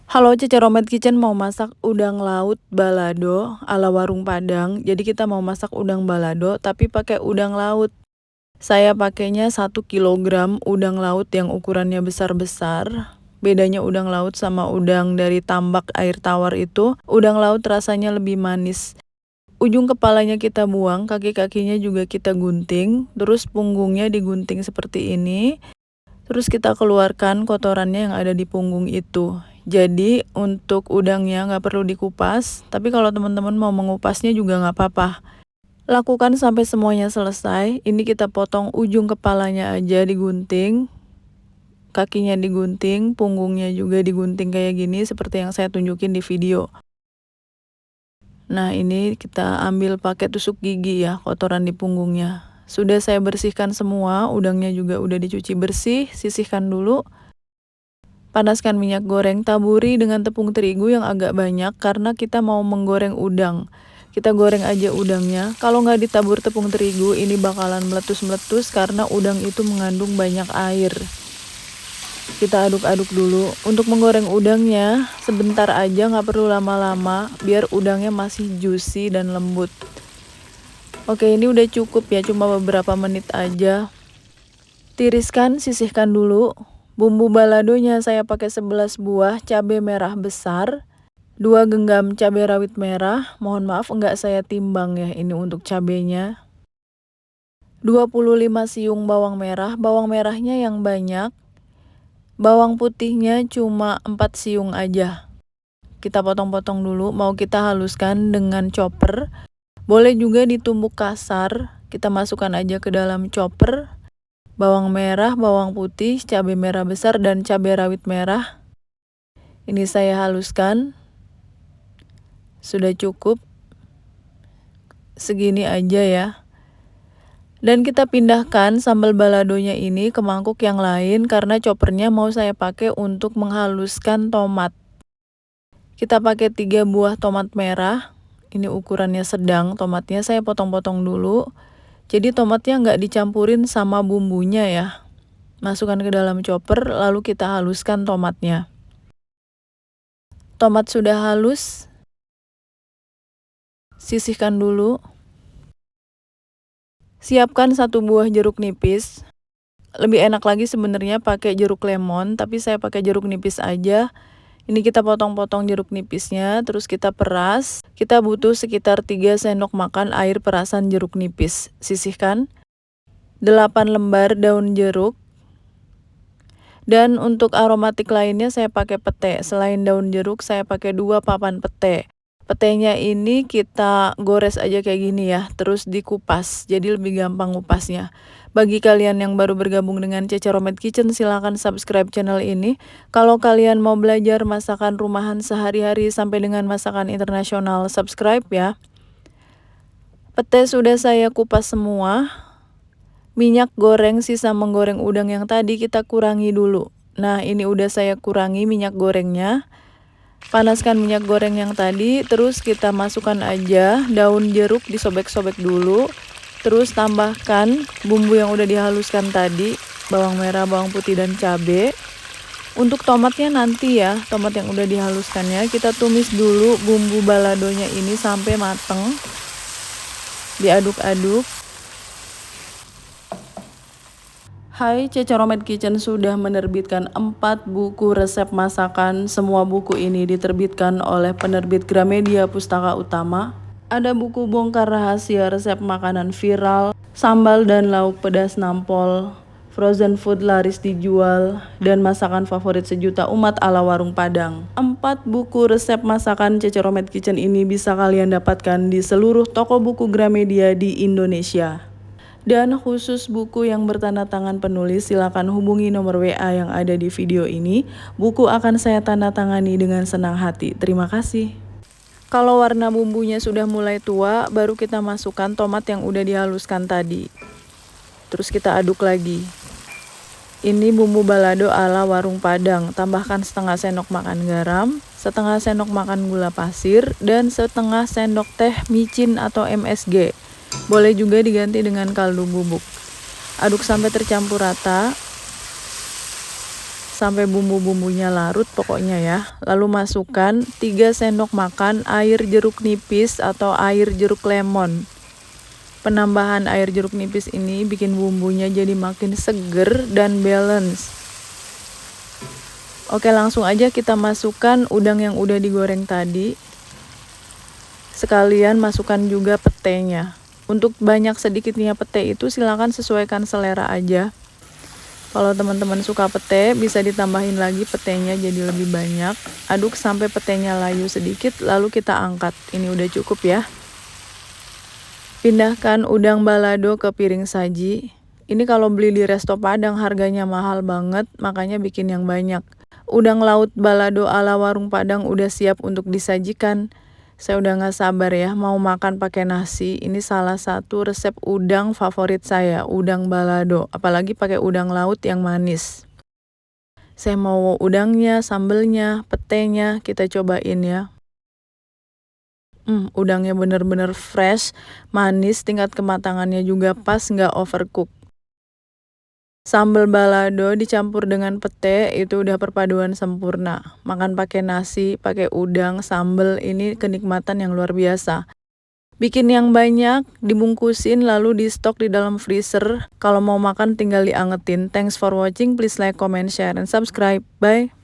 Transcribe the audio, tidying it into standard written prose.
Halo, Cece Romet Kitchen mau masak udang laut balado ala warung Padang. Jadi kita mau masak udang balado tapi pakai udang laut. Saya pakainya 1 kilogram udang laut yang ukurannya besar-besar. Bedanya udang laut sama udang dari tambak air tawar itu, udang laut rasanya lebih manis. Ujung kepalanya kita buang, kaki-kakinya juga kita gunting, terus punggungnya digunting seperti ini. Terus kita keluarkan kotorannya yang ada di punggung itu. Jadi untuk udangnya nggak perlu dikupas, tapi kalau teman-teman mau mengupasnya juga nggak apa-apa. Lakukan sampai semuanya selesai. Ini kita potong ujung kepalanya aja digunting, kakinya digunting, punggungnya juga digunting kayak gini seperti yang saya tunjukin di video. Nah, ini kita ambil pakai tusuk gigi ya, kotoran di punggungnya. Sudah saya bersihkan semua, udangnya juga udah dicuci bersih, sisihkan dulu. Panaskan minyak goreng, taburi dengan tepung terigu yang agak banyak karena kita mau menggoreng udang. Kita goreng aja udangnya. Kalau nggak ditabur tepung terigu, ini bakalan meletus-meletus karena udang itu mengandung banyak air. Kita aduk-aduk dulu. Untuk menggoreng udangnya, sebentar aja, nggak perlu lama-lama, biar udangnya masih juicy dan lembut. Oke, ini udah cukup ya, cuma beberapa menit aja. Tiriskan, sisihkan dulu. Bumbu baladonya saya pakai 11 buah cabai merah besar, 2 genggam cabai rawit merah. Mohon maaf enggak saya timbang ya ini untuk cabainya. 25 siung bawang merahnya yang banyak. Bawang putihnya cuma 4 siung aja. Kita potong-potong dulu, mau kita haluskan dengan chopper. Boleh juga ditumbuk kasar, kita masukkan aja ke dalam chopper. Bawang merah, bawang putih, cabai merah besar, dan cabai rawit merah. Ini saya haluskan. Sudah cukup. Segini aja ya. Dan kita pindahkan sambal baladonya ini ke mangkuk yang lain karena choppernya mau saya pakai untuk menghaluskan tomat. Kita pakai 3 buah tomat merah. Ini ukurannya sedang, tomatnya saya potong-potong dulu. Jadi tomatnya nggak dicampurin sama bumbunya ya. Masukkan ke dalam chopper, lalu kita haluskan tomatnya. Tomat sudah halus, sisihkan dulu. Siapkan 1 buah jeruk nipis. Lebih enak lagi sebenarnya pakai jeruk lemon, tapi saya pakai jeruk nipis aja. Ini kita potong-potong jeruk nipisnya, terus kita peras. Kita butuh sekitar 3 sendok makan air perasan jeruk nipis. Sisihkan. 8 lembar daun jeruk. Dan untuk aromatik lainnya saya pakai pete. Selain daun jeruk, saya pakai 2 papan pete. Petenya ini kita gores aja kayak gini ya, terus dikupas, jadi lebih gampang ngupasnya. Bagi kalian yang baru bergabung dengan Cece Romet Kitchen, silahkan subscribe channel ini. Kalau kalian mau belajar masakan rumahan sehari-hari sampai dengan masakan internasional, subscribe ya. Pete sudah saya kupas semua. Minyak goreng sisa menggoreng udang yang tadi kita kurangi dulu. Nah, ini udah saya kurangi minyak gorengnya. Panaskan minyak goreng yang tadi, terus kita masukkan aja daun jeruk, disobek-sobek dulu. Terus tambahkan bumbu yang udah dihaluskan tadi, bawang merah, bawang putih, dan cabai. Untuk tomatnya nanti ya, tomat yang udah dihaluskannya, kita tumis dulu bumbu baladonya ini sampai mateng. Diaduk-aduk. Hai, Cece Romet Kitchen sudah menerbitkan 4 buku resep masakan. Semua buku ini diterbitkan oleh penerbit Gramedia Pustaka Utama. Ada buku bongkar rahasia resep makanan viral, sambal dan lauk pedas nampol, frozen food laris dijual, dan masakan favorit sejuta umat ala warung Padang. 4 buku resep masakan Cece Romet Kitchen ini bisa kalian dapatkan di seluruh toko buku Gramedia di Indonesia. Dan khusus buku yang bertanda tangan penulis, silakan hubungi nomor WA yang ada di video ini. Buku akan saya tanda tangani dengan senang hati. Terima kasih. Kalau warna bumbunya sudah mulai tua, baru kita masukkan tomat yang udah dihaluskan tadi. Terus kita aduk lagi. Ini bumbu balado ala warung Padang. Tambahkan setengah sendok makan garam, setengah sendok makan gula pasir, dan setengah sendok teh micin atau MSG. Boleh juga diganti dengan kaldu bubuk. Aduk sampai tercampur rata. sampai bumbu-bumbunya larut pokoknya ya. Lalu masukkan 3 sendok makan air jeruk nipis atau air jeruk lemon. Penambahan air jeruk nipis ini bikin bumbunya jadi makin seger dan balance. Oke, langsung aja kita masukkan udang yang udah digoreng tadi. Sekalian masukkan juga petenya. Untuk banyak sedikitnya pete itu silakan sesuaikan selera aja. Kalau teman-teman suka pete, bisa ditambahin lagi petenya jadi lebih banyak. Aduk sampai petenya layu sedikit, lalu kita angkat. Ini udah cukup ya. Pindahkan udang balado ke piring saji. Ini kalau beli di resto Padang harganya mahal banget, makanya bikin yang banyak. Udang laut balado ala warung Padang udah siap untuk disajikan. Saya udah gak sabar ya mau makan pakai nasi. Ini salah satu resep udang favorit saya, udang balado. Apalagi pakai udang laut yang manis. Saya mau udangnya, sambelnya, petenya, kita cobain ya. Udangnya bener-bener fresh, manis, tingkat kematangannya juga pas, nggak overcook. Sambal balado dicampur dengan pete itu udah perpaduan sempurna. Makan pakai nasi, pakai udang, sambal ini kenikmatan yang luar biasa. Bikin yang banyak, dibungkusin lalu di stok di dalam freezer. Kalau mau makan tinggal diangetin. Thanks for watching, please like, comment, share, and subscribe. Bye.